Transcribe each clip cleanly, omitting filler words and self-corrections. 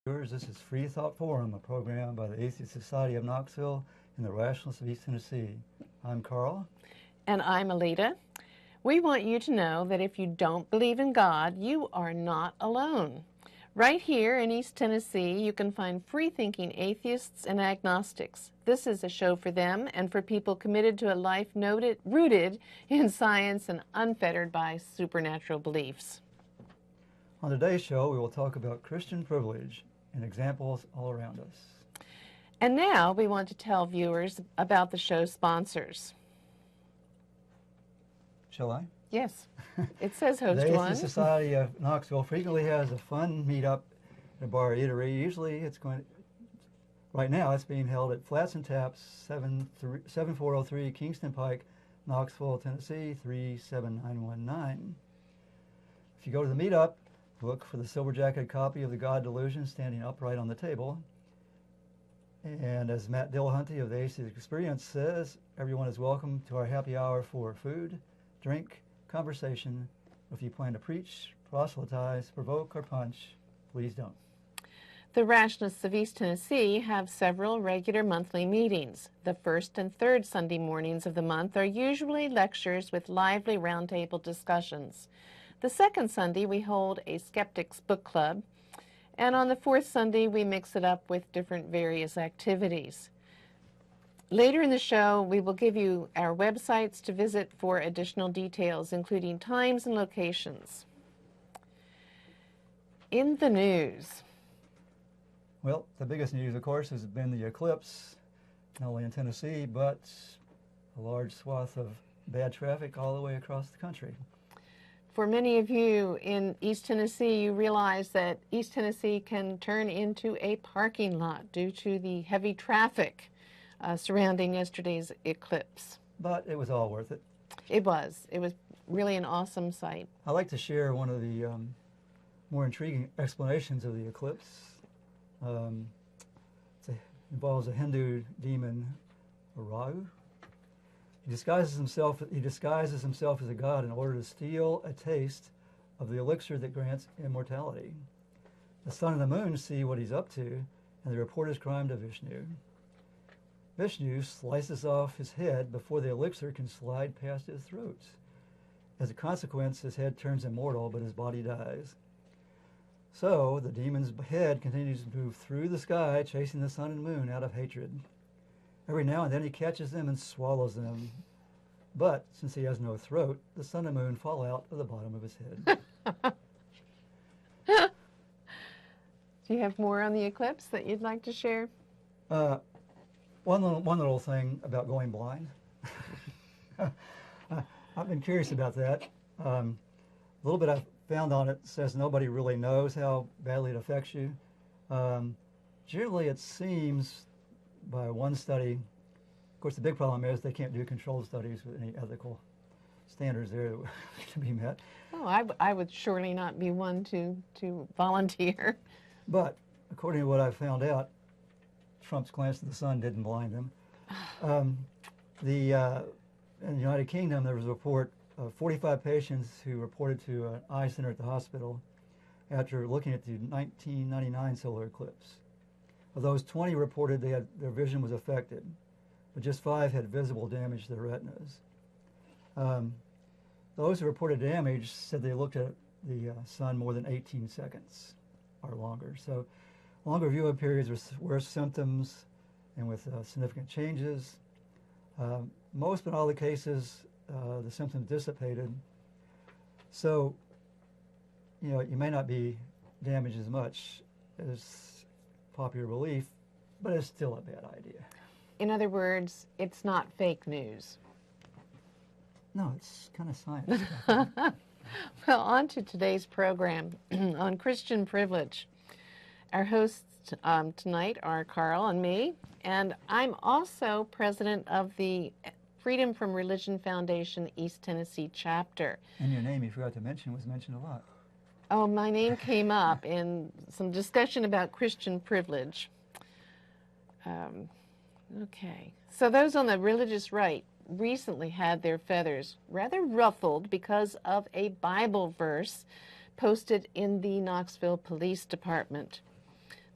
This is Freethought Forum, a program by the Atheist Society of Knoxville and the Rationalists of East Tennessee. I'm Carl. And I'm Alita. We want you to know that if you don't believe in God, you are not alone. Right here in East Tennessee, you can find free-thinking atheists and agnostics. This is a show for them and for people committed to a life rooted in science and unfettered by supernatural beliefs. On today's show, we will talk about Christian privilege and examples all around us. And now we want to tell viewers about the show's sponsors. Shall I? Yes. It says host one. The one. Atheist Society of Knoxville frequently has a fun meetup at a bar eatery. Usually right now it's being held at Flats and Taps, 7403 Kingston Pike, Knoxville, Tennessee, 37919. If you go to the meetup, look for the silver-jacketed copy of The God Delusion standing upright on the table. And as Matt Dillahunty of the Atheist Experience says, everyone is welcome to our happy hour for food, drink, conversation. If you plan to preach, proselytize, provoke, or punch, please don't. The Rationalists of East Tennessee have several regular monthly meetings. The first and third Sunday mornings of the month are usually lectures with lively roundtable discussions. The second Sunday, we hold a Skeptics Book Club, and on the fourth Sunday, we mix it up with different various activities. Later in the show, we will give you our websites to visit for additional details, including times and locations. In the news. Well, the biggest news, of course, has been the eclipse, not only in Tennessee, but a large swath of bad traffic all the way across the country. For many of you in East Tennessee, you realize that East Tennessee can turn into a parking lot due to the heavy traffic surrounding yesterday's eclipse. But it was all worth it. It was. It was really an awesome sight. I'd like to share one of the more intriguing explanations of the eclipse. It involves a Hindu demon, Rahu. He disguises himself as a god in order to steal a taste of the elixir that grants immortality. The sun and the moon see what he's up to, and they report his crime to Vishnu. Vishnu slices off his head before the elixir can slide past his throat. As a consequence, his head turns immortal, but his body dies. So the demon's head continues to move through the sky, chasing the sun and moon out of hatred. Every now and then he catches them and swallows them. But since he has no throat, the sun and moon fall out of the bottom of his head. Do you have more on the eclipse that you'd like to share? One little thing about going blind. I've been curious about that. A little bit I've found on it says nobody really knows how badly it affects you. Generally, it seems by one study, of course, the big problem is they can't do controlled studies with any ethical standards there to be met. Oh, I would surely not be one to volunteer. But according to what I've found out, Trump's glance to the sun didn't blind him. In the United Kingdom, there was a report of 45 patients who reported to an eye center at the hospital after looking at the 1999 solar eclipse. Of those, 20 reported their vision was affected, but just 5 had visible damage to their retinas. Those who reported damage said they looked at the sun more than 18 seconds or longer. So longer viewing periods with worse symptoms and with significant changes. Most, but not all the cases, the symptoms dissipated. So, you may not be damaged as much as popular belief, but it's still a bad idea. In other words, it's not fake news. No, it's kind of science. Well, on to today's program on Christian privilege. Our hosts tonight are Carl and me, and I'm also president of the Freedom from Religion Foundation East Tennessee chapter. And your name, you forgot to mention, was mentioned a lot. Oh, my name came up in some discussion about Christian privilege. Okay, so those on the religious right recently had their feathers rather ruffled because of a Bible verse posted in the Knoxville Police Department.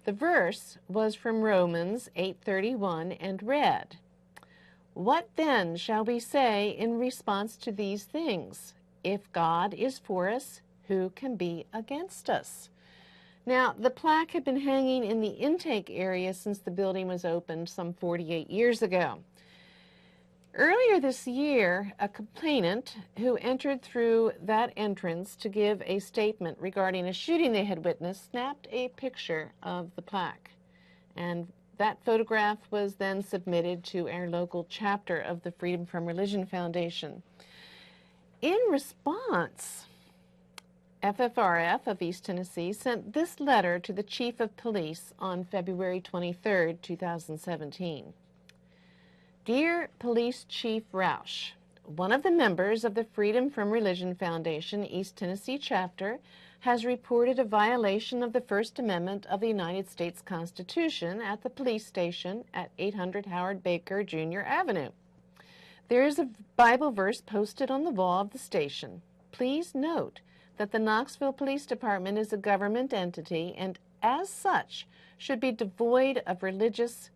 The verse was from Romans 8:31 and read, "What then shall we say in response to these things? If God is for us, who can be against us?" Now, the plaque had been hanging in the intake area since the building was opened some 48 years ago. Earlier this year, a complainant who entered through that entrance to give a statement regarding a shooting they had witnessed snapped a picture of the plaque. And that photograph was then submitted to our local chapter of the Freedom from Religion Foundation. In response, FFRF of East Tennessee sent this letter to the Chief of Police on February 23, 2017. Dear Police Chief Roush, one of the members of the Freedom from Religion Foundation East Tennessee chapter has reported a violation of the First Amendment of the United States Constitution at the police station at 800 Howard Baker Jr. Avenue. There is a Bible verse posted on the wall of the station. Please note that the Knoxville Police Department is a government entity and, as such, should be devoid of religious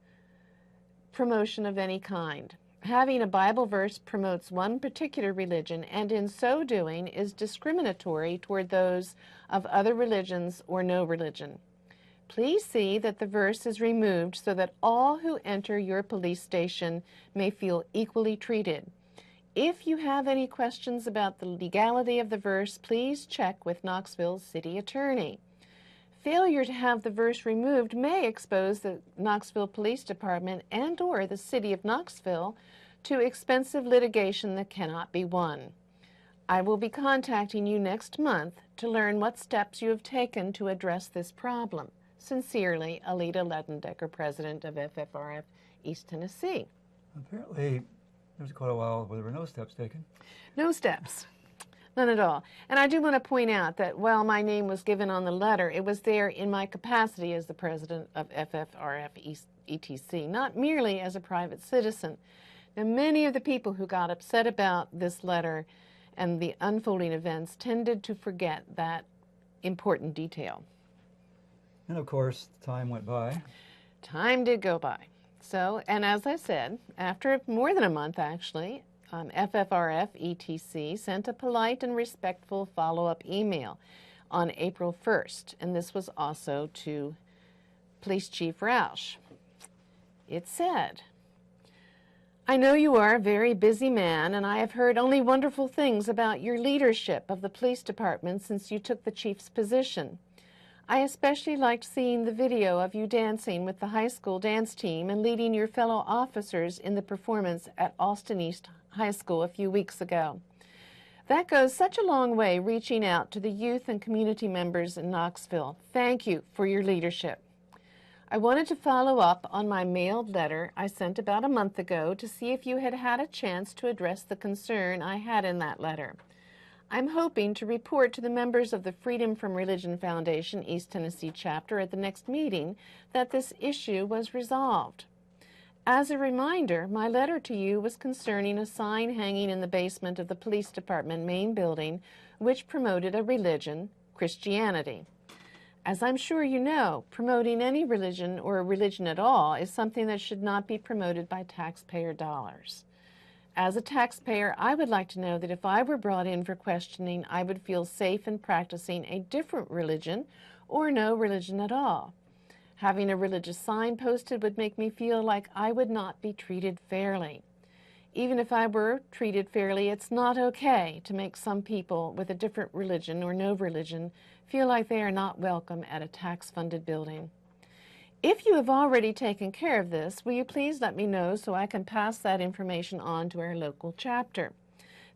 promotion of any kind. Having a Bible verse promotes one particular religion and in so doing is discriminatory toward those of other religions or no religion. Please see that the verse is removed so that all who enter your police station may feel equally treated. If you have any questions about the legality of the verse, please check with Knoxville's city attorney. Failure to have the verse removed may expose the Knoxville Police Department and/or the city of Knoxville to expensive litigation that cannot be won. I will be contacting you next month to learn what steps you have taken to address this problem. Sincerely, Alita Ledendecker, President of FFRF East Tennessee. Apparently, there was quite a while where there were no steps taken. No steps. None at all. And I do want to point out that while my name was given on the letter, it was there in my capacity as the president of FFRF ETC, not merely as a private citizen. Now, many of the people who got upset about this letter and the unfolding events tended to forget that important detail. And of course, time went by. Time did go by. So, and as I said, after more than a month actually, FFRF ETC sent a polite and respectful follow-up email on April 1st, and this was also to Police Chief Roush. It said, "I know you are a very busy man, and I have heard only wonderful things about your leadership of the police department since you took the chief's position. I especially liked seeing the video of you dancing with the high school dance team and leading your fellow officers in the performance at Austin East High School a few weeks ago. That goes such a long way reaching out to the youth and community members in Knoxville. Thank you for your leadership. I wanted to follow up on my mailed letter I sent about a month ago to see if you had had a chance to address the concern I had in that letter. I'm hoping to report to the members of the Freedom from Religion Foundation East Tennessee chapter at the next meeting that this issue was resolved. As a reminder, my letter to you was concerning a sign hanging in the basement of the police department main building which promoted a religion, Christianity. As I'm sure you know, promoting any religion or a religion at all is something that should not be promoted by taxpayer dollars. As a taxpayer, I would like to know that if I were brought in for questioning, I would feel safe in practicing a different religion or no religion at all. Having a religious sign posted would make me feel like I would not be treated fairly. Even if I were treated fairly, it's not okay to make some people with a different religion or no religion feel like they are not welcome at a tax-funded building. If you have already taken care of this, will you please let me know so I can pass that information on to our local chapter?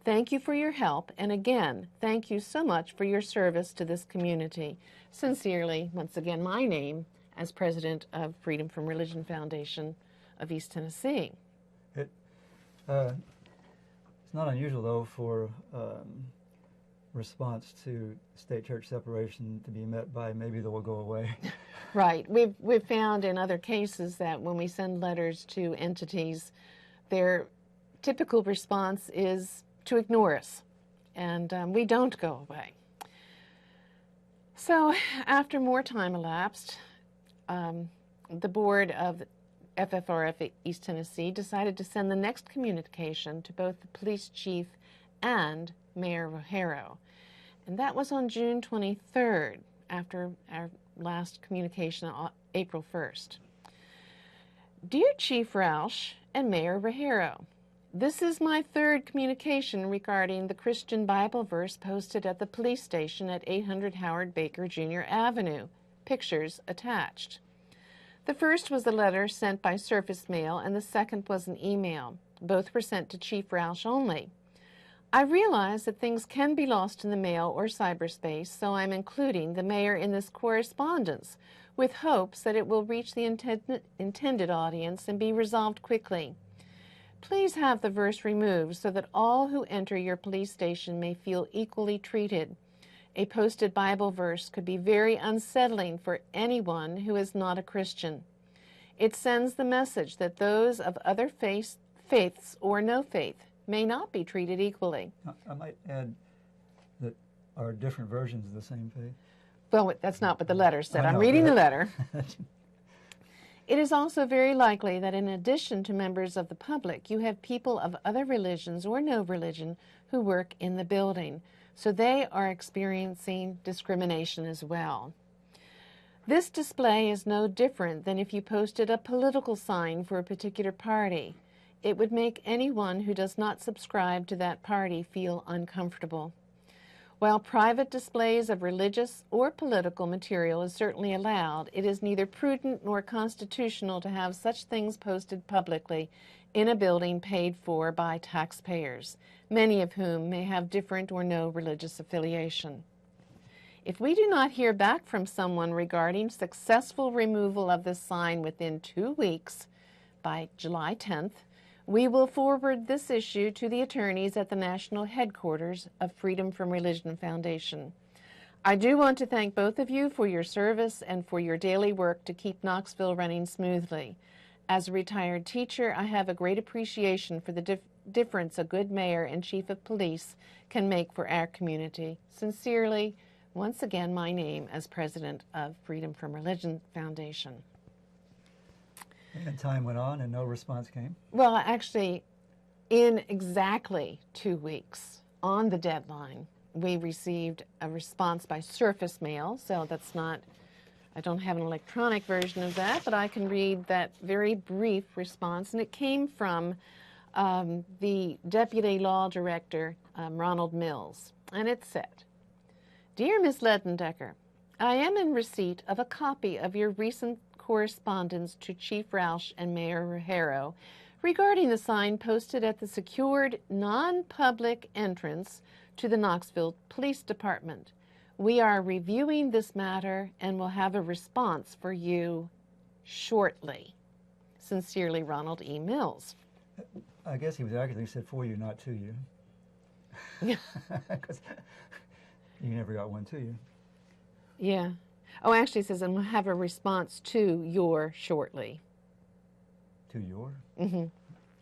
Thank you for your help, and again, thank you so much for your service to this community. Sincerely, once again, my name as president of Freedom from Religion Foundation of East Tennessee." It's not unusual, though, for response to state church separation to be met by maybe they will go away. Right. We've found in other cases that when we send letters to entities, their typical response is to ignore us, and we don't go away. So after more time elapsed, the board of FFRF East Tennessee decided to send the next communication to both the police chief and Mayor Rogero. And that was on June 23rd, after our last communication on April 1st. Dear Chief Roush and Mayor Rogero, this is my third communication regarding the Christian Bible verse posted at the police station at 800 Howard Baker Jr. Avenue. Pictures attached. The first was a letter sent by surface mail, and the second was an email. Both were sent to Chief Roush only. I realize that things can be lost in the mail or cyberspace, so I'm including the mayor in this correspondence with hopes that it will reach the intended audience and be resolved quickly. Please have the verse removed so that all who enter your police station may feel equally treated. A posted Bible verse could be very unsettling for anyone who is not a Christian. It sends the message that those of other faiths or no faith may not be treated equally. I might add that are different versions of the same faith. Well, that's not what the letter said. I I'm know, reading but- the letter. It is also very likely that in addition to members of the public, you have people of other religions or no religion who work in the building, so they are experiencing discrimination as well. This display is no different than if you posted a political sign for a particular party. It would make anyone who does not subscribe to that party feel uncomfortable. While private displays of religious or political material is certainly allowed, it is neither prudent nor constitutional to have such things posted publicly in a building paid for by taxpayers, many of whom may have different or no religious affiliation. If we do not hear back from someone regarding successful removal of this sign within 2 weeks, by July 10th, we will forward this issue to the attorneys at the national headquarters of Freedom from Religion Foundation. I do want to thank both of you for your service and for your daily work to keep Knoxville running smoothly. As a retired teacher, I have a great appreciation for the difference a good mayor and chief of police can make for our community. Sincerely, once again, my name as president of Freedom from Religion Foundation. And time went on and no response came. Well, actually, in exactly 2 weeks, on the deadline, we received a response by surface mail, so that's not, I don't have an electronic version of that, but I can read that very brief response, and it came from the Deputy Law Director, Ronald Mills, and it said, Dear Ms. Ledendecker, I am in receipt of a copy of your recent correspondence to Chief Roush and Mayor Rogero regarding the sign posted at the secured non-public entrance to the Knoxville Police Department. We are reviewing this matter and will have a response for you shortly. Sincerely, Ronald E. Mills. I guess he was accurate. He said for you, not to you. 'Cause you never got one to you. Yeah. Oh, actually it says, and we'll have a response to your shortly. To your? Mm-hmm.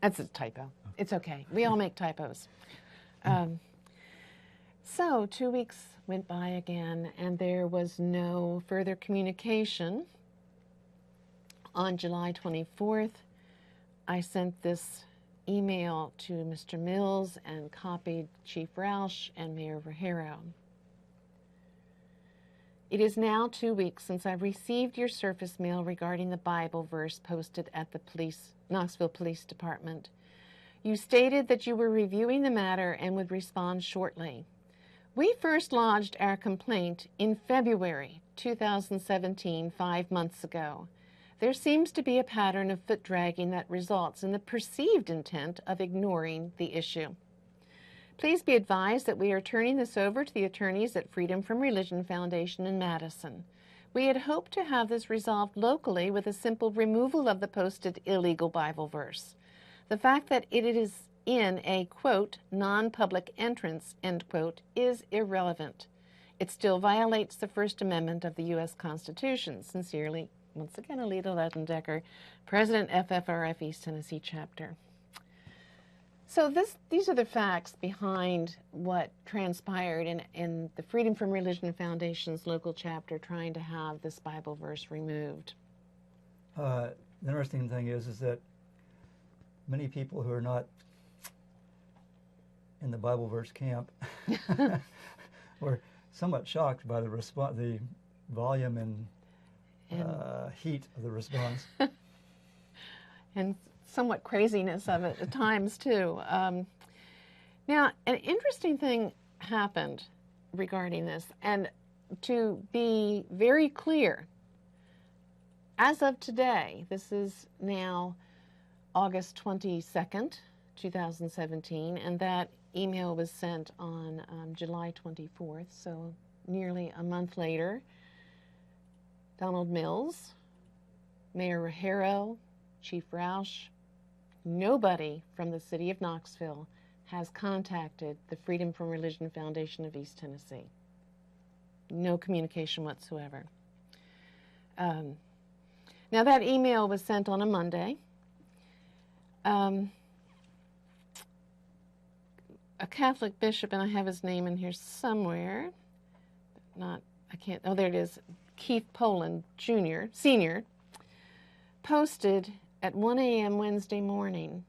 That's a typo. It's okay. We all make typos. So 2 weeks went by again, and there was no further communication. On July 24th, I sent this email to Mr. Mills and copied Chief Roush and Mayor Rogero. It is now 2 weeks since I received your surface mail regarding the Bible verse posted at the Knoxville Police Department. You stated that you were reviewing the matter and would respond shortly. We first lodged our complaint in February 2017, 5 months ago. There seems to be a pattern of foot dragging that results in the perceived intent of ignoring the issue. Please be advised that we are turning this over to the attorneys at Freedom from Religion Foundation in Madison. We had hoped to have this resolved locally with a simple removal of the posted illegal Bible verse. The fact that it is in a, quote, non-public entrance, end quote, is irrelevant. It still violates the First Amendment of the U.S. Constitution. Sincerely, once again, Alita Ledendecker, President FFRF East Tennessee Chapter. So these are the facts behind what transpired in the Freedom from Religion Foundation's local chapter trying to have this Bible verse removed. The interesting thing is that many people who are not in the Bible verse camp were somewhat shocked by the volume and heat of the response. And somewhat craziness of it at times, too. Now, an interesting thing happened regarding this, and to be very clear, as of today, this is now August 22nd, 2017, and that email was sent on July 24th, so nearly a month later. Donald Mills, Mayor Rogero, Chief Roush, nobody from the city of Knoxville has contacted the Freedom from Religion Foundation of East Tennessee. No communication whatsoever. Now, that email was sent on a Monday. A Catholic bishop, and I have his name in here somewhere, there it is, Keith Poland Jr., Sr., posted at 1 a.m. Wednesday morning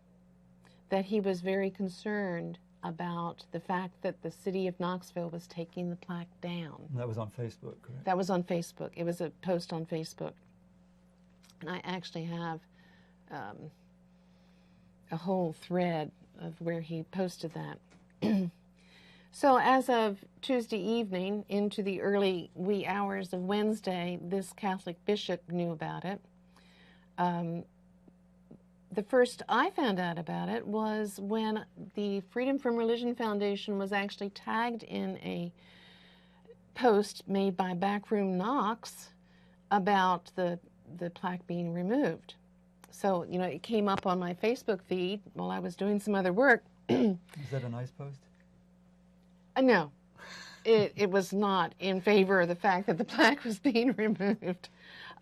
that he was very concerned about the fact that the city of Knoxville was taking the plaque down. And that was on Facebook, correct? That was on Facebook. It was a post on Facebook. And I actually have a whole thread of where he posted that. So as of Tuesday evening into the early wee hours of Wednesday, this Catholic bishop knew about it. The first I found out about it was when the Freedom from Religion Foundation was actually tagged in a post made by Backroom Knox about the plaque being removed. So, it came up on my Facebook feed while I was doing some other work. Is that a nice post? No, it was not in favor of the fact that the plaque was being removed.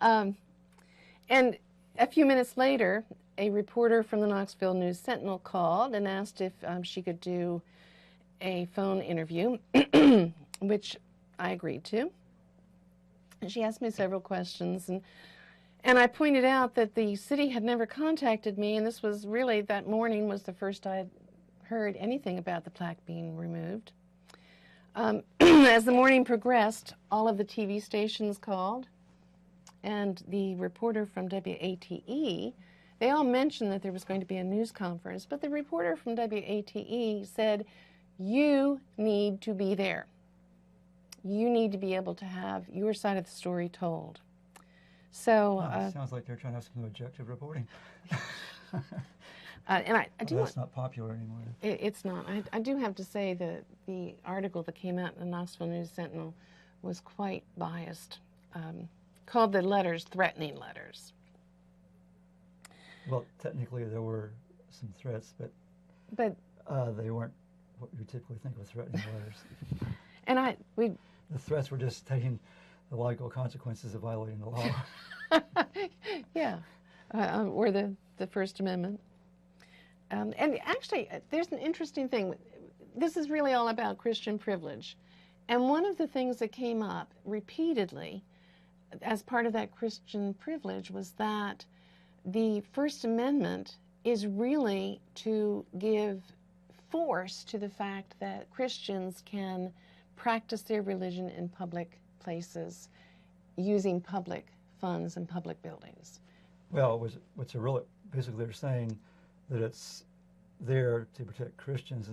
And a few minutes later, a reporter from the Knoxville News Sentinel called and asked if she could do a phone interview, which I agreed to. And she asked me several questions, and I pointed out that the city had never contacted me, and this was really, that morning was the first I had heard anything about the plaque being removed. As the morning progressed, all of the TV stations called, and the reporter from WATE, they all mentioned that there was going to be a news conference, but the reporter from WATE said, you need to be there. You need to be able to have your side of the story told. So sounds like they're trying to have some objective reporting. And I do. That's not popular anymore. It's not. I do have to say that the article that came out in the Knoxville News Sentinel was quite biased. Called the letters threatening letters. Well, technically there were some threats, but they weren't what you typically think of threatening letters. And the threats were just taking the logical consequences of violating the law. Yeah, or the First Amendment. And actually, there's an interesting thing. This is really all about Christian privilege. And one of the things that came up repeatedly as part of that Christian privilege was that the First Amendment is really to give force to the fact that Christians can practice their religion in public places using public funds and public buildings. Well, basically they're saying that it's there to protect Christians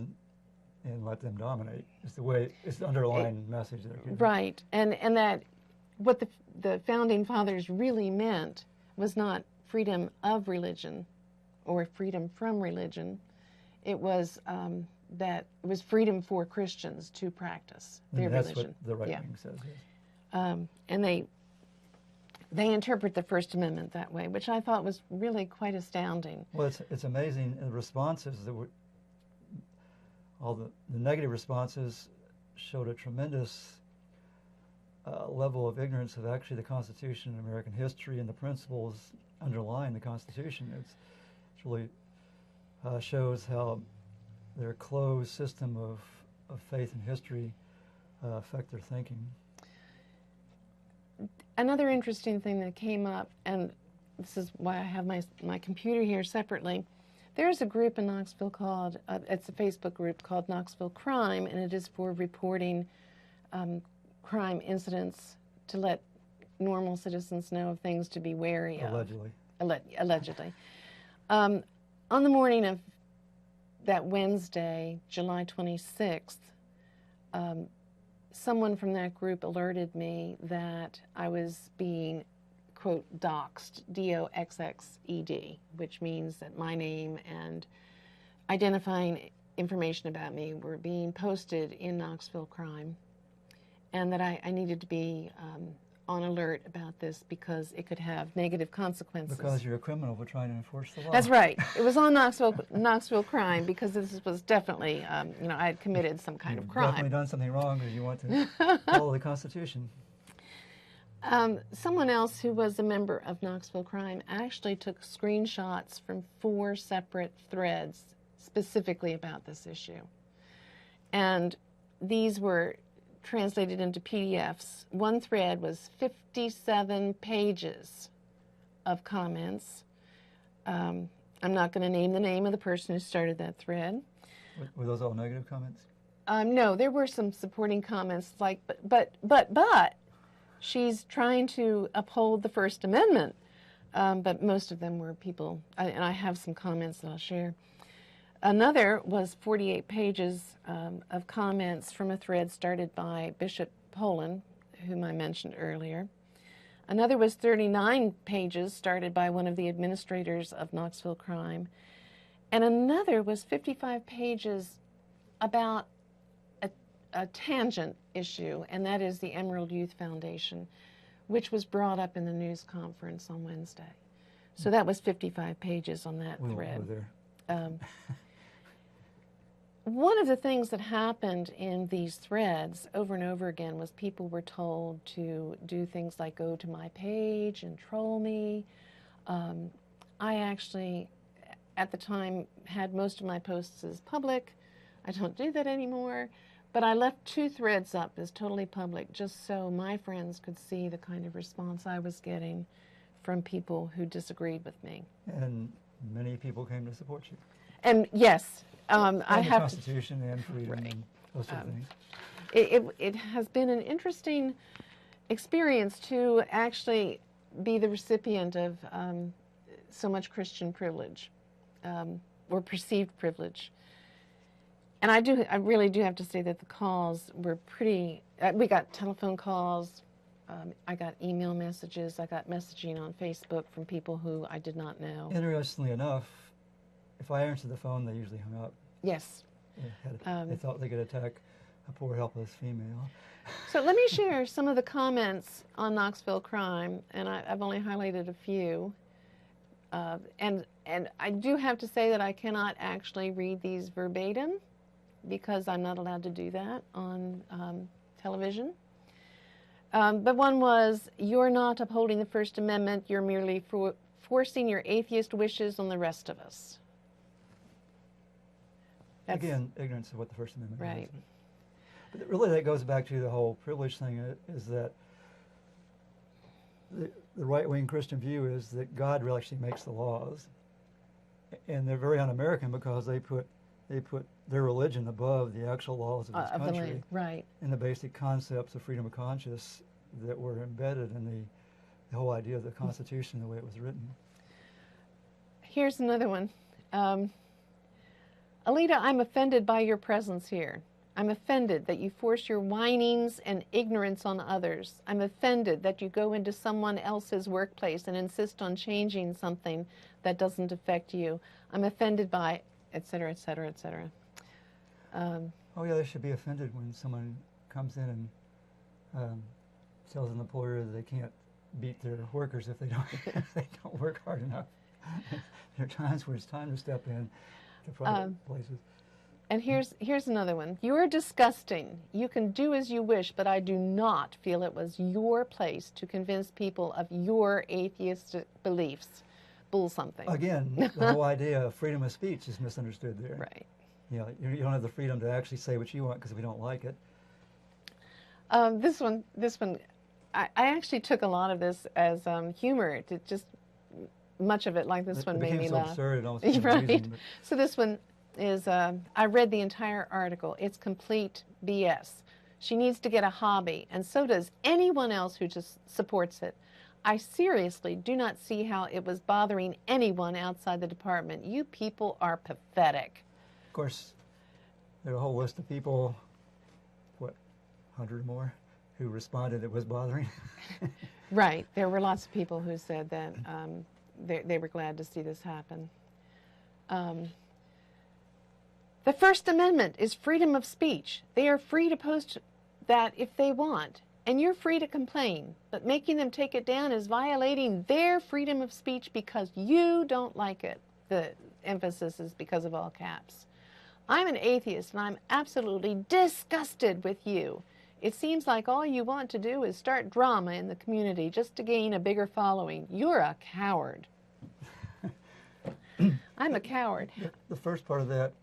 and let them dominate. It's the underlying message there. Right, and that what the founding fathers really meant was not freedom of religion or freedom from religion. It was that it was freedom for Christians to practice their religion. That's what the right wing says. Yes. And they interpret the First Amendment that way, which I thought was really quite astounding. Well, it's amazing. The responses that were all the negative responses showed a tremendous level of ignorance of actually the Constitution and American history and the principles underlying the Constitution. It really shows how their closed system of faith and history affect their thinking. Another interesting thing that came up, and this is why I have my computer here separately. There's a group in Knoxville called, it's a Facebook group called Knoxville Crime, and it is for reporting crime incidents to let normal citizens know of things to be wary of. Allegedly. Allegedly. On the morning of that Wednesday, July 26th, someone from that group alerted me that I was being, quote, doxxed, D-O-X-X-E-D, which means that my name and identifying information about me were being posted in Knoxville Crime, and that I needed to be on alert about this because it could have negative consequences. Because you're a criminal for trying to enforce the law. That's right. It was on Knoxville Crime because this was definitely, I had committed some kind of crime. Definitely done something wrong because you want to follow the Constitution. Someone else who was a member of Knoxville Crime actually took screenshots from 4 separate threads specifically about this issue. And these were translated into PDFs. One thread was 57 pages of comments. I'm not going to name the name of the person who started that thread. Were those all negative comments? No, there were some supporting comments like, but, she's trying to uphold the First Amendment. But most of them were people, and I have some comments that I'll share. Another was 48 pages of comments from a thread started by Bishop Poland, whom I mentioned earlier. Another was 39 pages started by one of the administrators of Knoxville Crime. And another was 55 pages about a tangent issue, and that is the Emerald Youth Foundation, which was brought up in the news conference on Wednesday. So that was 55 pages on that thread. One of the things that happened in these threads over and over again was people were told to do things like go to my page and troll me. I actually, at the time, had most of my posts as public. I don't do that anymore. But I left 2 threads up as totally public just so my friends could see the kind of response I was getting from people who disagreed with me. And many people came to support you. And yes, and I the have Constitution and freedom right. and those sort of things. It has been an interesting experience to actually be the recipient of so much Christian privilege or perceived privilege. And I really do have to say that the calls were pretty, we got telephone calls, I got email messages, I got messaging on Facebook from people who I did not know. Interestingly enough, if I answered the phone, they usually hung up. Yes. They thought they could attack a poor helpless female. So let me share some of the comments on Knoxville Crime, and I've only highlighted a few. And I do have to say that I cannot actually read these verbatim because I'm not allowed to do that on television. But one was, you're not upholding the First Amendment, you're merely forcing your atheist wishes on the rest of us. Again, ignorance of what the First Amendment right. is. But really that goes back to the whole privilege thing, is that the right-wing Christian view is that God really actually makes the laws. And they're very un-American because they put their religion above the actual laws of this country. Right. And the basic concepts of freedom of conscience that were embedded in the whole idea of the Constitution, the way it was written. Here's another one. Alita, I'm offended by your presence here. I'm offended that you force your whinings and ignorance on others. I'm offended that you go into someone else's workplace and insist on changing something that doesn't affect you. I'm offended by, et cetera, et cetera, et cetera. Oh yeah, they should be offended when someone comes in and tells an employer that they can't beat their workers if they don't work hard enough. There are times where it's time to step in to private places. And here's another one. You're disgusting. You can do as you wish, but I do not feel it was your place to convince people of your atheistic beliefs. Bull something. Again, the whole idea of freedom of speech is misunderstood there. Right. You know, you don't have the freedom to actually say what you want because we don't like it. This one, I actually took a lot of this as humor to just much of it, like this one, made me so laugh. absurd, it almost became Right. amusing, but So this one is, I read the entire article. It's complete BS. She needs to get a hobby, and so does anyone else who just supports it. I seriously do not see how it was bothering anyone outside the department. You people are pathetic. of course, there are a whole list of people, what, 100 or more, who responded it was bothering. Right. There were lots of people who said that they were glad to see this happen. The First Amendment is freedom of speech. They are free to post that if they want, and you're free to complain, but making them take it down is violating their freedom of speech because you don't like it. The emphasis is because of all caps. I'm an atheist, and I'm absolutely disgusted with you. It seems like all you want to do is start drama in the community just to gain a bigger following. You're a coward. I'm a coward. The first part of that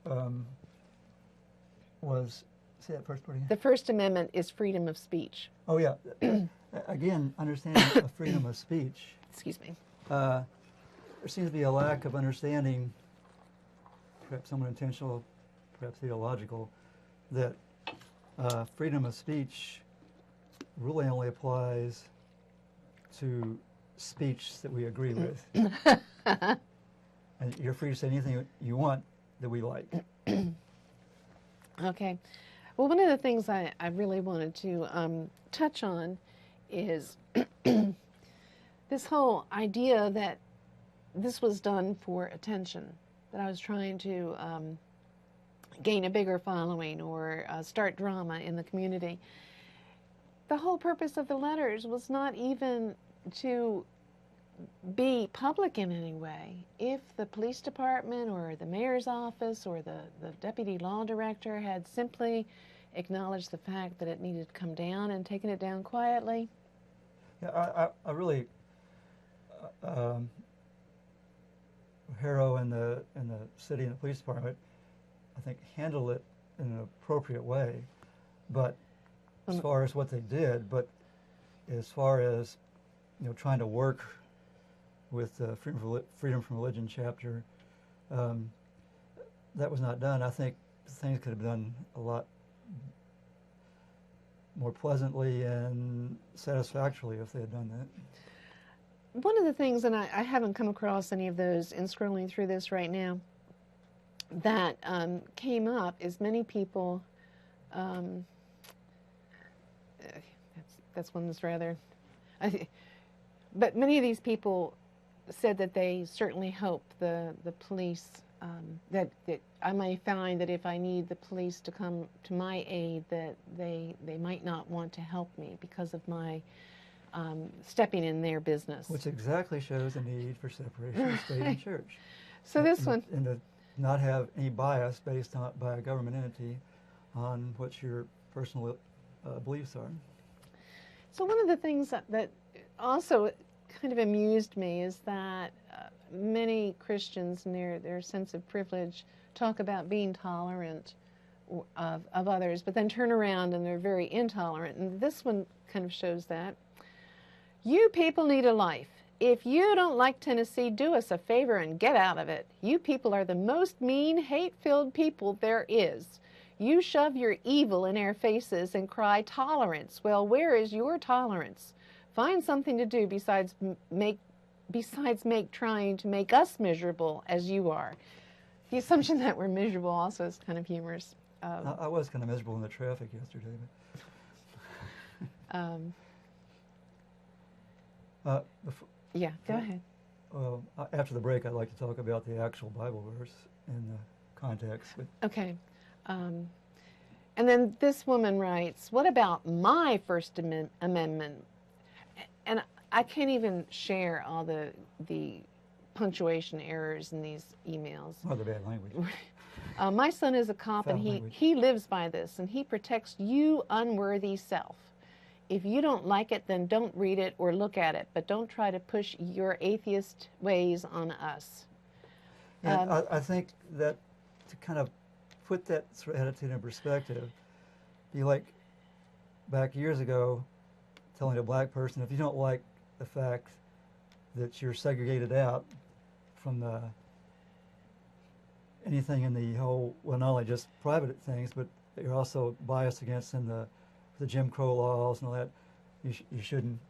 was, say that first part again? The First Amendment is freedom of speech. Oh, yeah. Again, understanding of freedom of speech. Excuse me. There seems to be a lack of understanding, perhaps somewhat intentional, perhaps theological, that freedom of speech really only applies to speech that we agree with. And you're free to say anything you want that we like. Okay. Well, one of the things I really wanted to touch on is this whole idea that this was done for attention, that I was trying to gain a bigger following or start drama in the community. The whole purpose of the letters was not even to be public in any way. If the police department or the mayor's office or the deputy law director had simply acknowledged the fact that it needed to come down and taken it down quietly. Yeah, I really, Harrow and the city and the police department, I think, handled it in an appropriate way. But as far as what they did, but as far as, trying to work with the Freedom from Religion chapter, that was not done. I think things could have been done a lot more pleasantly and satisfactorily if they had done that. One of the things, and I haven't come across any of those in scrolling through this right now, that came up is many people, that's one that's rather, but many of these people said that they certainly hope the police, that I may find that if I need the police to come to my aid, that they might not want to help me because of my stepping in their business. Which exactly shows the need for separation of state and church. So this one. And to not have any bias based on by a government entity on what your personal beliefs are. So one of the things that also kind of amused me is that many Christians in their sense of privilege talk about being tolerant of others, but then turn around and they're very intolerant. And this one kind of shows that. You people need a life. If you don't like Tennessee, do us a favor and get out of it. You people are the most mean, hate-filled people there is. You shove your evil in our faces and cry tolerance. Well, where is your tolerance? Find something to do besides trying to make us miserable as you are. The assumption that we're miserable also is kind of humorous. I was kind of miserable in the traffic yesterday. But yeah, go ahead. Well, after the break, I'd like to talk about the actual Bible verse in the context. Okay. And then this woman writes, what about my First Amendment? And I can't even share all the punctuation errors in these emails. Oh, the bad language. My son is a cop, and he lives by this, and he protects you unworthy self. If you don't like it, then don't read it or look at it, but don't try to push your atheist ways on us. And I think that to kind of put that sort of attitude in perspective, be like back years ago telling a black person, if you don't like the fact that you're segregated out from anything in the whole, well, not only just private things, but you're also biased against in the Jim Crow laws and all that. You shouldn't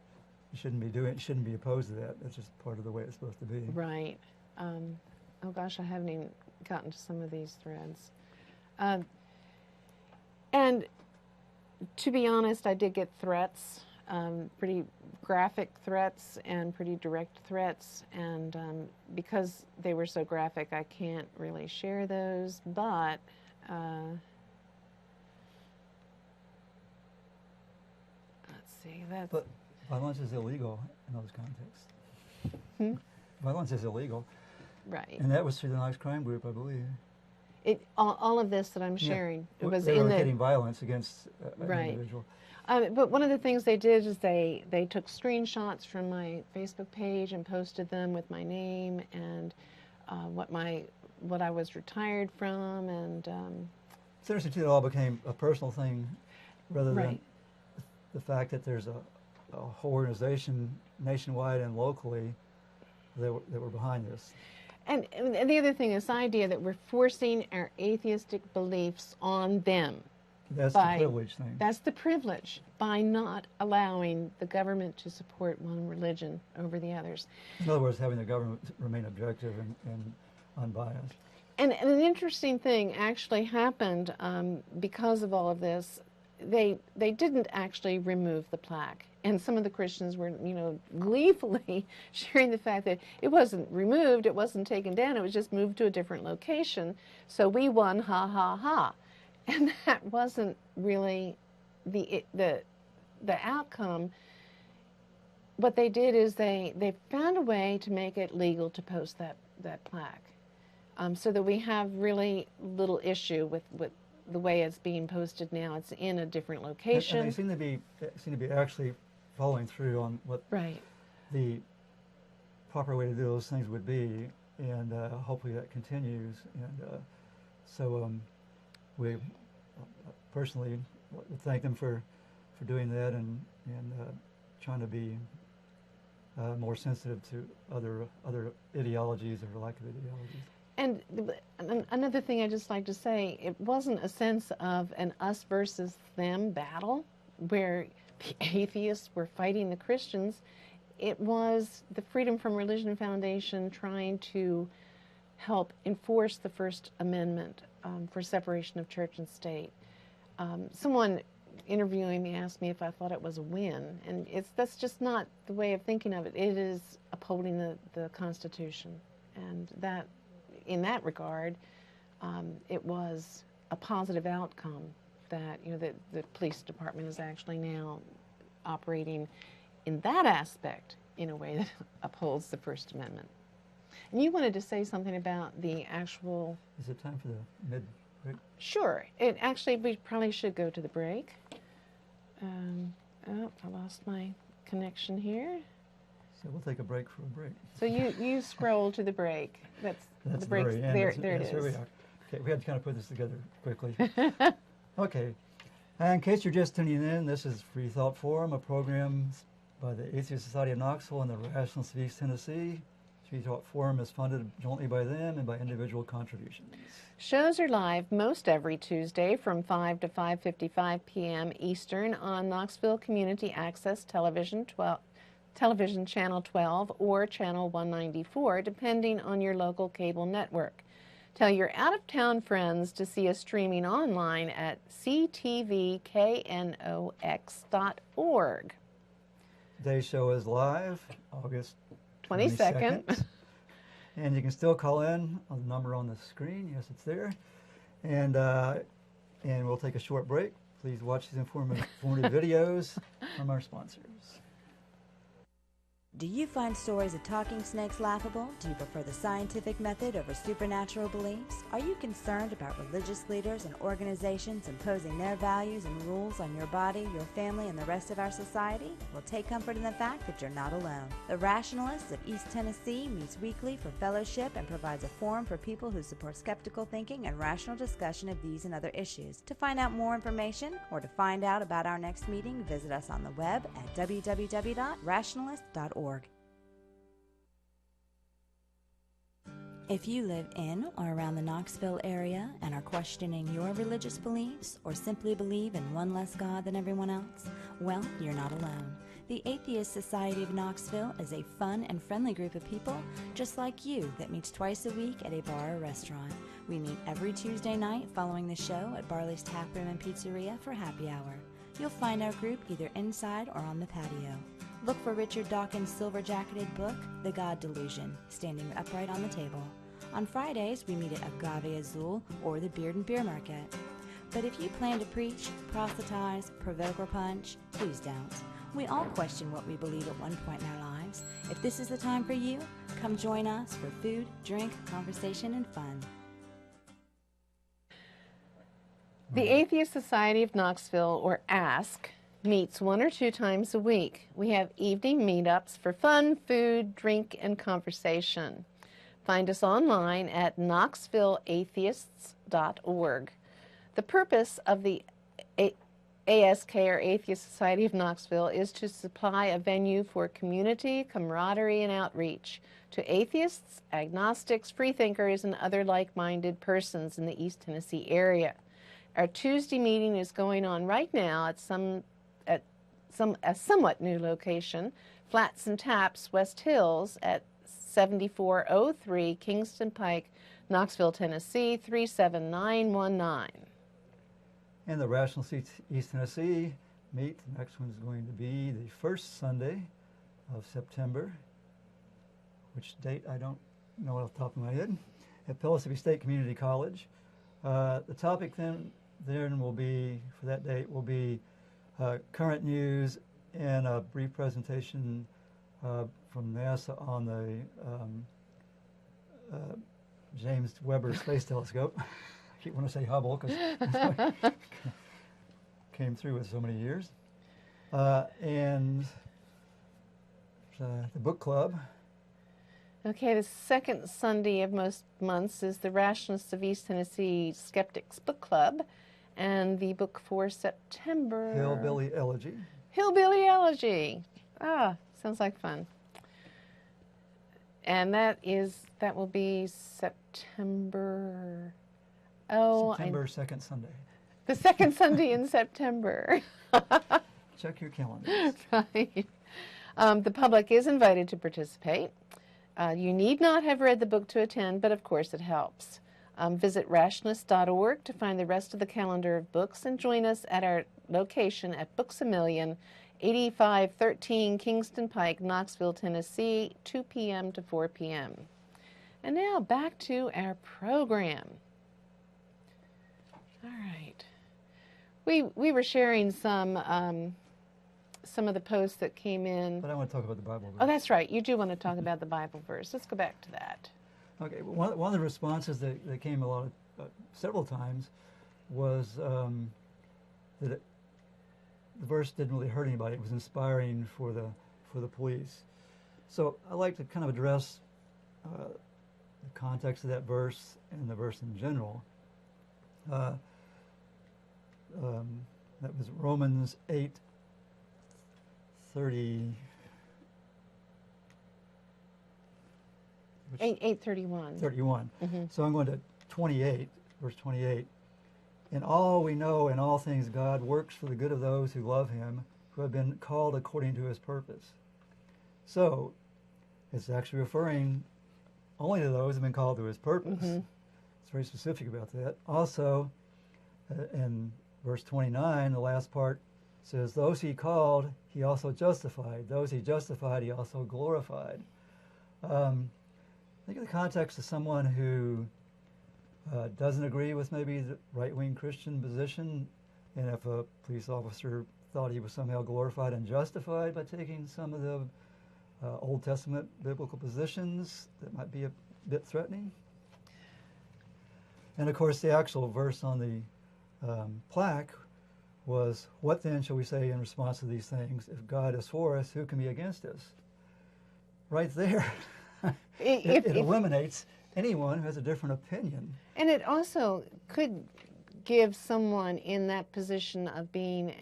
be opposed to that. That's just part of the way it's supposed to be. Right. Oh gosh, I haven't even gotten to some of these threads. And to be honest, I did get threats, pretty graphic threats and pretty direct threats, and because they were so graphic, I can't really share those, but let's see, that's... But violence is illegal in those contexts. Violence is illegal. Right. And that was through the Knives Crime Group, I believe. All of this that I'm sharing, it was they in were the... advocating violence against an Right. individual. But one of the things they did is they took screenshots from my Facebook page and posted them with my name and what I was retired from, and It's interesting too, it all became a personal thing rather than Right. the fact that there's a whole organization nationwide and locally that were behind this. And the other thing is the idea that we're forcing our atheistic beliefs on them. That's the privilege thing. That's the privilege, by not allowing the government to support one religion over the others. In other words, having the government remain objective and unbiased. And an interesting thing actually happened because of all of this. They didn't actually remove the plaque. And some of the Christians were, gleefully sharing the fact that it wasn't removed, it wasn't taken down, it was just moved to a different location. So we won, ha, ha, ha. And that wasn't really the outcome. What they did is they found a way to make it legal to post that plaque, so that we have really little issue with the way it's being posted now. It's in a different location. And they seem to be actually following through on what Right. the proper way to do those things would be, and hopefully that continues. And so we personally would thank them for doing that and trying to be more sensitive to other ideologies or lack of ideologies. And another thing I'd just like to say, it wasn't a sense of an us versus them battle where the atheists were fighting the Christians. It was the Freedom from Religion Foundation trying to help enforce the First Amendment for separation of church and state. Someone interviewing me asked me if I thought it was a win, and that's just not the way of thinking of it. It is upholding the Constitution, and that, in that regard, it was a positive outcome that the police department is actually now operating in that aspect in a way that upholds the First Amendment. And you wanted to say something about the actual... Is it time for the mid-break? Sure. We probably should go to the break. I lost my connection here. So we'll take a break for a break. So you scroll to the break. That's the break. Very end. There it Here we is. are. Okay, we had to kind of put this together quickly. Okay. In case you're just tuning in, this is Freethought Forum, a program by the Atheist Society of Knoxville and the Rationalists of East Tennessee. Freethought Forum is funded jointly by them and by individual contributions. Shows are live most every Tuesday from 5 to 5:55 p.m. Eastern on Knoxville Community Access Television Channel 12 or Channel 194, depending on your local cable network. Tell your out-of-town friends to see us streaming online at ctvknox.org. Today's show is live, August 22nd. And you can still call in on the number on the screen. Yes, it's there. And we'll take a short break. Please watch these informative videos from our sponsors. Do you find stories of talking snakes laughable? Do you prefer the scientific method over supernatural beliefs? Are you concerned about religious leaders and organizations imposing their values and rules on your body, your family, and the rest of our society? Well, take comfort in the fact that you're not alone. The Rationalists of East Tennessee meets weekly for fellowship and provides a forum for people who support skeptical thinking and rational discussion of these and other issues. To find out more information or to find out about our next meeting, visit us on the web at www.rationalist.org. If you live in or around the Knoxville area and are questioning your religious beliefs or simply believe in one less God than everyone else, well, you're not alone. The Atheist Society of Knoxville is a fun and friendly group of people just like you that meets twice a week at a bar or restaurant. We meet every Tuesday night following the show at Barley's Tap Room and Pizzeria for happy hour. You'll find our group either inside or on the patio. Look for Richard Dawkins' silver-jacketed book, The God Delusion, standing upright on the table. On Fridays, we meet at Agave Azul or the Beard and Beer Market. But if you plan to preach, proselytize, provoke, or punch, please don't. We all question what we believe at one point in our lives. If this is the time for you, come join us for food, drink, conversation, and fun. The Atheist Society of Knoxville, or ASK, meets 1 or 2 times a week. We have evening meetups for fun, food, drink, and conversation. Find us online at knoxvilleatheists.org. The purpose of the ASK, or Atheist Society of Knoxville, is to supply a venue for community, camaraderie, and outreach to atheists, agnostics, freethinkers, and other like-minded persons in the East Tennessee area. Our Tuesday meeting is going on right now at a somewhat new location, Flats and Taps, West Hills, at 7403 Kingston Pike, Knoxville, Tennessee 37919. And the Rationalists East Tennessee meet. The next one is going to be the first Sunday of September, which date I don't know off the top of my head, at Pellissippi State Community College. The topic then will be, for that date, will be current news and a brief presentation from NASA on the James Webb Space Telescope. I keep wanting to say Hubble because came through with so many years. And the book club. Okay, the second Sunday of most months is the Rationalists of East Tennessee Skeptics Book Club, and the book for September... Hillbilly Elegy. Hillbilly Elegy. Ah, sounds like fun. And that will be September... September 2nd Sunday. The second Sunday in September. Check your calendars. Right. The public is invited to participate. You need not have read the book to attend, but of course it helps. Visit rationalist.org to find the rest of the calendar of books and join us at our location at Books A Million, 8513 Kingston Pike, Knoxville, Tennessee, 2 p.m. to 4 p.m. And now back to our program. All right. We were sharing some of the posts that came in. But I want to talk about the Bible verse. Oh, that's right. You do want to talk about the Bible verse. Let's go back to that. Okay. One of the responses that came several times was that the verse didn't really hurt anybody. It was inspiring for the police. So I like to kind of address the context of that verse and the verse in general. That was Romans 8:30. 8:31. 31. Mm-hmm. So I'm going to 28, verse 28. In all we know, in all things, God works for the good of those who love him, who have been called according to his purpose. So it's actually referring only to those who have been called to his purpose. Mm-hmm. It's very specific about that. Also, in verse 29, the last part says, those he called, he also justified. Those he justified, he also glorified. Think of the context of someone who doesn't agree with maybe the right-wing Christian position, and if a police officer thought he was somehow glorified and justified by taking some of the Old Testament biblical positions, that might be a bit threatening. And of course, the actual verse on the plaque was, what then shall we say in response to these things? If God is for us, who can be against us? Right there. It eliminates anyone who has a different opinion. And it also could give someone in that position of being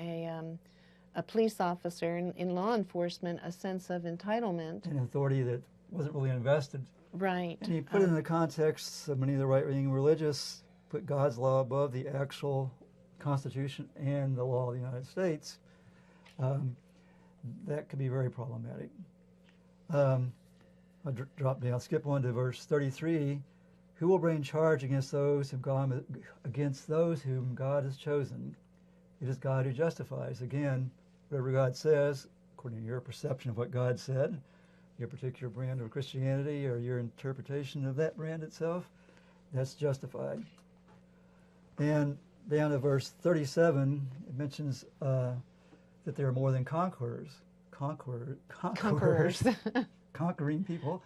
a police officer in law enforcement a sense of entitlement. An authority that wasn't really invested. Right. And you put it in the context of many of the right-wing religious put God's law above the actual Constitution and the law of the United States. That could be very problematic. I'll drop down, skip on to verse 33. Who will bring charge against those whom God has chosen? It is God who justifies. Again, whatever God says, according to your perception of what God said, your particular brand of Christianity or your interpretation of that brand itself, that's justified. And down to verse 37, it mentions that they are more than conquerors. Conquering people.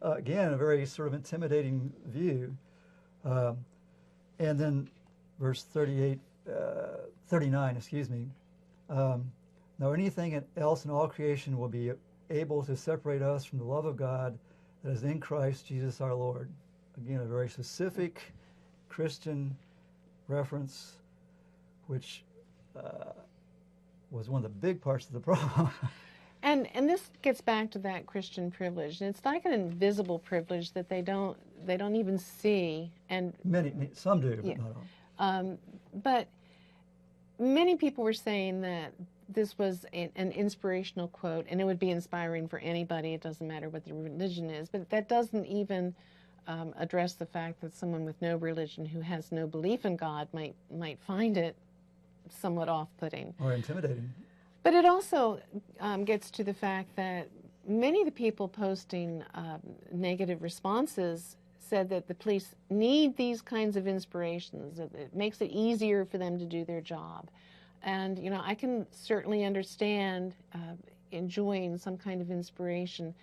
Again, a very sort of intimidating view. And then verse 39, now anything else in all creation will be able to separate us from the love of God that is in Christ Jesus our Lord. Again, a very specific Christian reference, which was one of the big parts of the problem. And this gets back to that Christian privilege. And it's like an invisible privilege that they don't even see. And some do, but not all. But many people were saying that this was an inspirational quote, and it would be inspiring for anybody. It doesn't matter what the religion is. But that doesn't even address the fact that someone with no religion who has no belief in God might find it somewhat off-putting. Or intimidating. But it also gets to the fact that many of the people posting negative responses said that the police need these kinds of inspirations. It makes it easier for them to do their job. And, you know, I can certainly understand enjoying some kind of inspiration.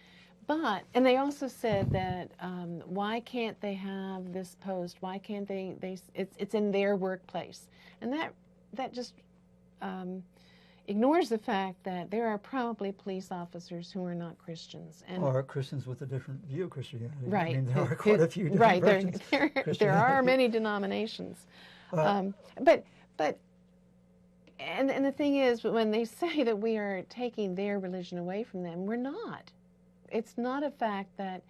But, and they also said that why can't they have this post? Why can't they it's in their workplace. And that just ignores the fact that there are probably police officers who are not Christians. Or Christians with a different view of Christianity. Right. I mean, there are quite a few different versions of there are many denominations. But the thing is, when they say that we are taking their religion away from them, we're not. It's not a fact that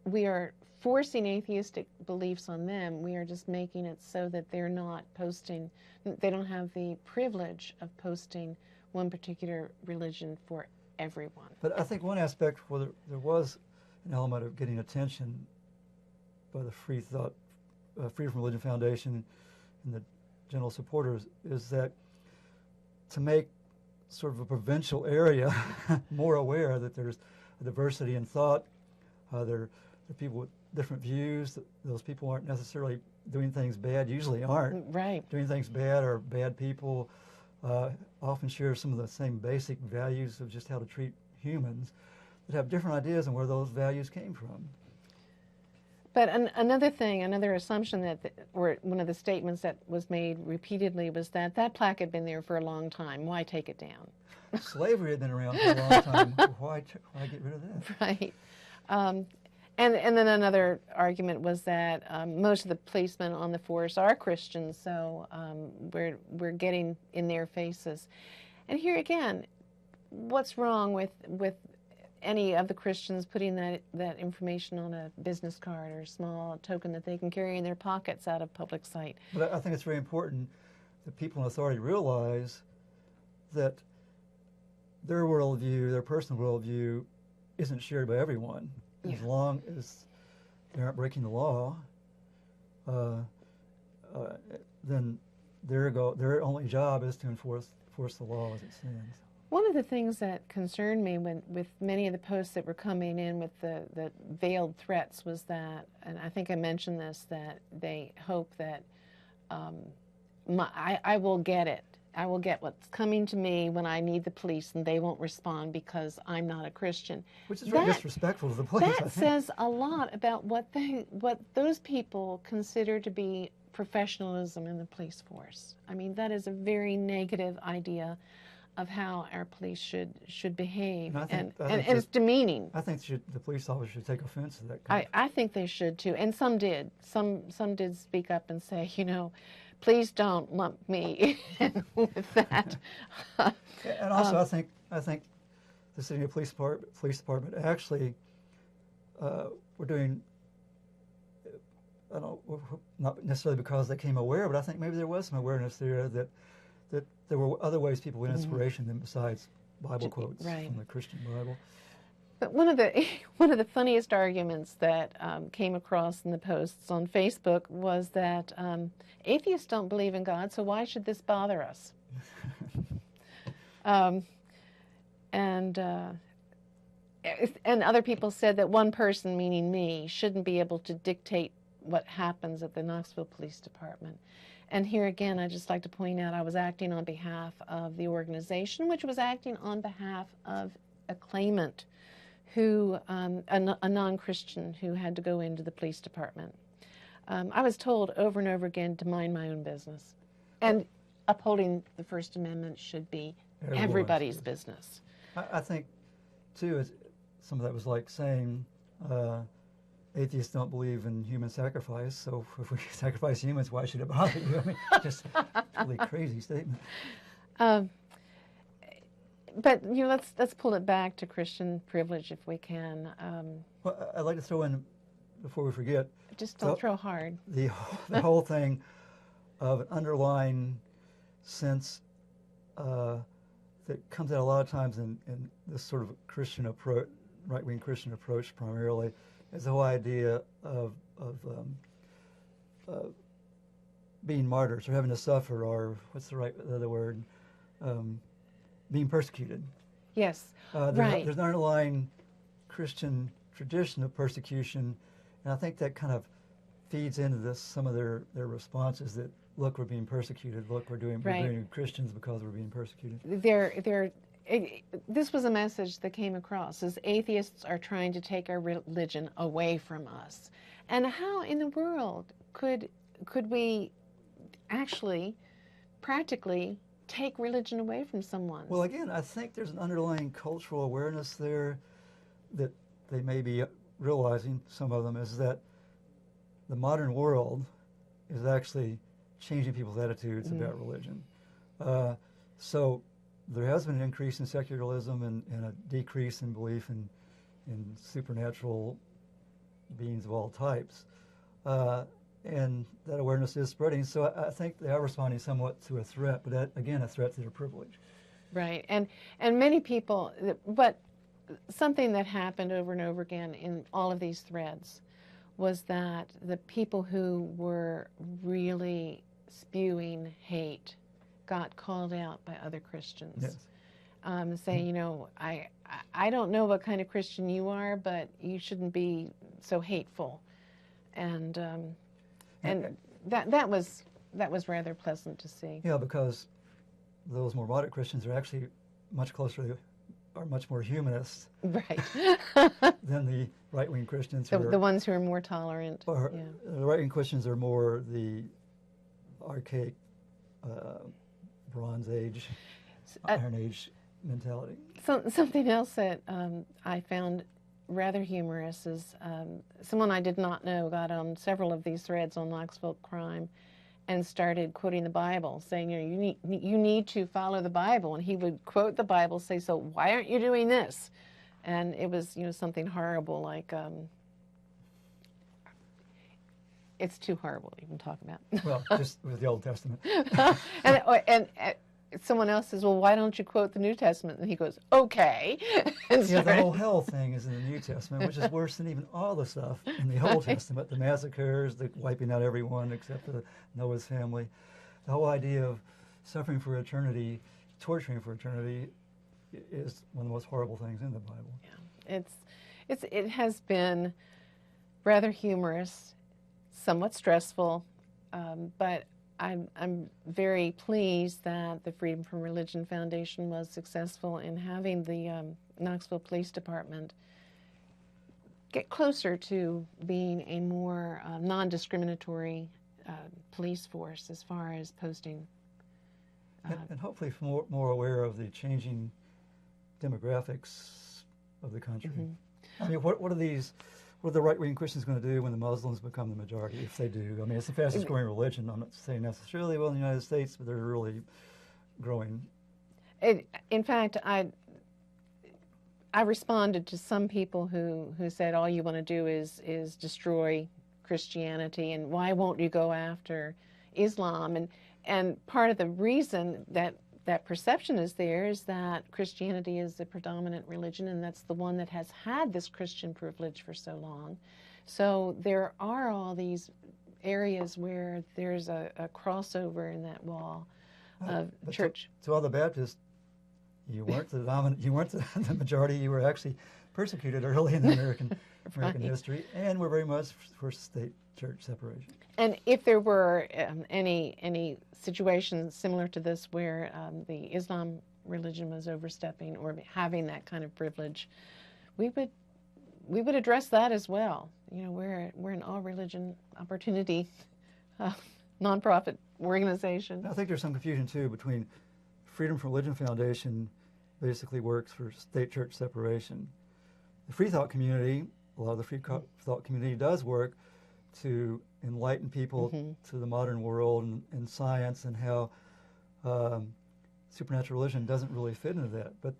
we are forcing atheistic beliefs on them. We are just making it so that they're not posting, they don't have the privilege of posting one particular religion for everyone. But I think one aspect where there was an element of getting attention by the Freethought, Freedom from Religion Foundation and the general supporters is that to make sort of a provincial area more aware that there's a diversity in thought, there are people with different views, that those people aren't necessarily doing things bad, usually aren't. Right. Doing things bad, or bad people often share some of the same basic values of just how to treat humans, that have different ideas on where those values came from. But another assumption or one of the statements that was made repeatedly was that plaque had been there for a long time. Why take it down? Slavery had been around for a long time. Why get rid of that? Right. And then another argument was that most of the policemen on the force are Christians, so we're getting in their faces. And here again, what's wrong with any of the Christians putting that information on a business card or a small token that they can carry in their pockets out of public sight? But I think it's very important that people in authority realize that their worldview, their personal worldview, isn't shared by everyone. Yeah. As long as they aren't breaking the law, then their only job is to enforce the law as it stands. One of the things that concerned me with many of the posts that were coming in with the veiled threats was that, and I think I mentioned this, that they hope that I will get it. I will get what's coming to me when I need the police, and they won't respond because I'm not a Christian. Which is very disrespectful to the police. That says a lot about what those people consider to be professionalism in the police force. I mean, that is a very negative idea of how our police should behave, and it's demeaning. I think the police officers should take offense to that. I think they should too, and some did. Some did speak up and say, you know, please don't lump me in with that. And also, I think the city police department actually were doing, I don't know, not necessarily because they came aware, but I think maybe there was some awareness there that there were other ways people get inspiration than besides Bible quotes from the Christian Bible. But one of the funniest arguments that came across in the posts on Facebook was that atheists don't believe in God, so why should this bother us? And other people said that one person, meaning me, shouldn't be able to dictate what happens at the Knoxville Police Department. And here again, I'd just like to point out I was acting on behalf of the organization, which was acting on behalf of a claimant who, a non-Christian who had to go into the police department. I was told over and over again to mind my own business. And upholding the First Amendment should be everybody's business. I think, too, some of that was like saying atheists don't believe in human sacrifice, so if we sacrifice humans, why should it bother you? I mean, just a really crazy statement. But you know, let's pull it back to Christian privilege if we can. Well, I'd like to throw in, before we forget, just don't throw hard. The whole thing of an underlying sense that comes out a lot of times in this sort of Christian approach, right-wing Christian approach primarily, is the whole idea of being martyrs or having to suffer, or what's the other word? Being persecuted. Yes, right. There's an underlying Christian tradition of persecution, and I think that kind of feeds into some of their responses that, look, we're being persecuted, look, we're doing Christians because we're being persecuted. This was a message that came across, is atheists are trying to take our religion away from us. And how in the world could we actually, practically, take religion away from someone? Well, again, I think there's an underlying cultural awareness there that they may be realizing, some of them, is that the modern world is actually changing people's attitudes about religion. So there has been an increase in secularism and a decrease in belief in supernatural beings of all types. And that awareness is spreading. So I think they are responding somewhat to a threat, but that, again, a threat to their privilege. Right. And many people, but something that happened over and over again in all of these threads was that the people who were really spewing hate got called out by other Christians. Yes. Saying, you know, I don't know what kind of Christian you are, but you shouldn't be so hateful. And that was rather pleasant to see. Yeah, because those more moderate Christians are actually much more humanist, right, than the right-wing Christians. The ones who are more tolerant. The right-wing Christians are more the archaic Bronze Age, Iron Age mentality. Something else that I found rather humorous is someone I did not know got on several of these threads on Knoxville crime and started quoting the Bible, saying, you know, you need to follow the Bible. And he would quote the Bible, say, so why aren't you doing this? And it was, you know, something horrible like, it's too horrible to even talk about. Well, just with the Old Testament. and someone else says, well, why don't you quote the New Testament? And he goes, okay. Yeah, the whole hell thing is in the New Testament, which is worse than even all the stuff in the Old Testament. The massacres, the wiping out everyone except for Noah's family. The whole idea of suffering for eternity, torturing for eternity, is one of the most horrible things in the Bible. Yeah, it has been rather humorous, somewhat stressful, but I'm very pleased that the Freedom from Religion Foundation was successful in having the Knoxville Police Department get closer to being a more non-discriminatory police force as far as posting. And hopefully more aware of the changing demographics of the country. Mm-hmm. I mean, what are the right-wing Christians going to do when the Muslims become the majority, if they do? I mean, it's the fastest growing religion. I'm not saying necessarily well in the United States, but they're really growing. In fact, I responded to some people who said all you want to do is destroy Christianity, and why won't you go after Islam? And part of the reason that perception is there is that Christianity is the predominant religion, and that's the one that has had this Christian privilege for so long. So there are all these areas where there's a crossover in that wall of church. To all the Baptists, you weren't the dominant. You weren't the majority. You were actually persecuted early in the American history, and we're very much for state-church separation. And if there were any situations similar to this where the Islam religion was overstepping or having that kind of privilege, we would address that as well. You know, we're an all-religion opportunity nonprofit organization. I think there's some confusion too between Freedom from Religion Foundation basically works for state-church separation. The Freethought community, a lot of the Freethought community does work to enlighten people to the modern world and science and how supernatural religion doesn't really fit into that. But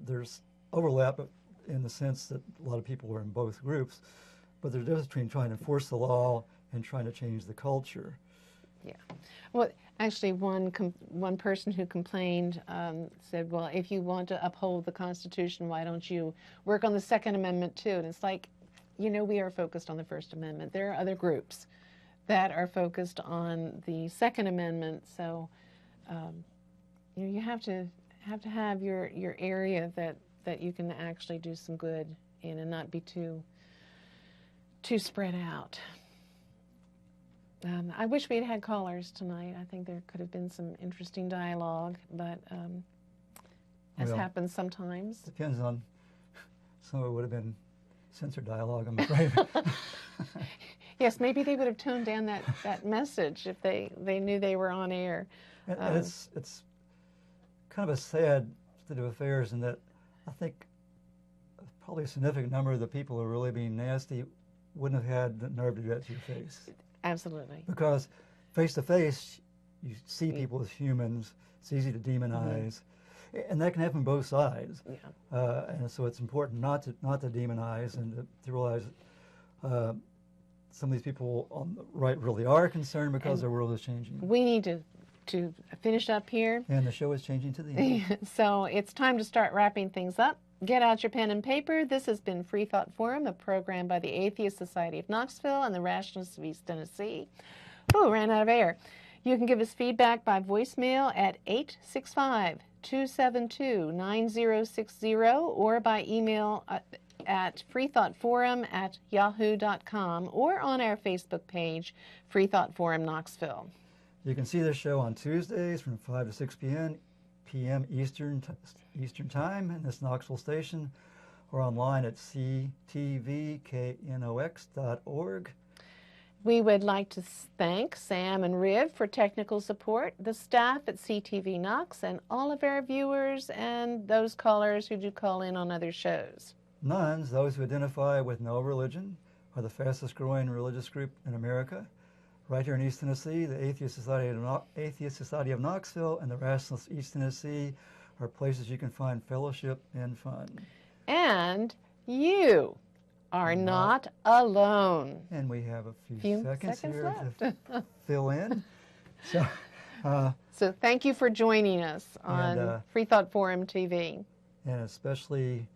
there's overlap in the sense that a lot of people are in both groups, but there's a difference between trying to enforce the law and trying to change the culture. Yeah. Well, actually, one person who complained said, well, if you want to uphold the Constitution, why don't you work on the Second Amendment too? And it's like, you know, we are focused on the First Amendment. There are other groups that are focused on the Second Amendment. So, you know, you have to have your area that you can actually do some good in and not be too spread out. I wish we'd had callers tonight. I think there could have been some interesting dialogue, but as happens sometimes. Depends on, some of it would have been censored dialogue, I'm afraid. Yes, maybe they would have toned down that message if they knew they were on air. And it's kind of a sad state of affairs in that I think probably a significant number of the people who are really being nasty wouldn't have had the nerve to do that to your face. Absolutely. Because face to face, you see people as humans. It's easy to demonize, and that can happen both sides. Yeah. And so it's important not to demonize and to realize some of these people on the right really are concerned because their world is changing. We need to finish up here. And the show is changing to the end. So it's time to start wrapping things up. Get out your pen and paper. This has been Freethought Forum, a program by the Atheist Society of Knoxville and the Rationalists of East Tennessee. Oh, ran out of air. You can give us feedback by voicemail at 865-272-9060 or by email at freethoughtforum@yahoo.com or on our Facebook page, Freethought Forum Knoxville. You can see this show on Tuesdays from 5 to 6 p.m. Eastern Time in this Knoxville station, or online at ctvknox.org. We would like to thank Sam and Riv for technical support, the staff at CTV Knox, and all of our viewers and those callers who do call in on other shows. Nones, those who identify with no religion, are the fastest growing religious group in America. Right here in East Tennessee, the Atheist Society of Knoxville and the Rationalists East Tennessee are places you can find fellowship and fun. And you are not alone. And we have a few seconds here left to fill in. So thank you for joining us on Freethought Forum TV. And especially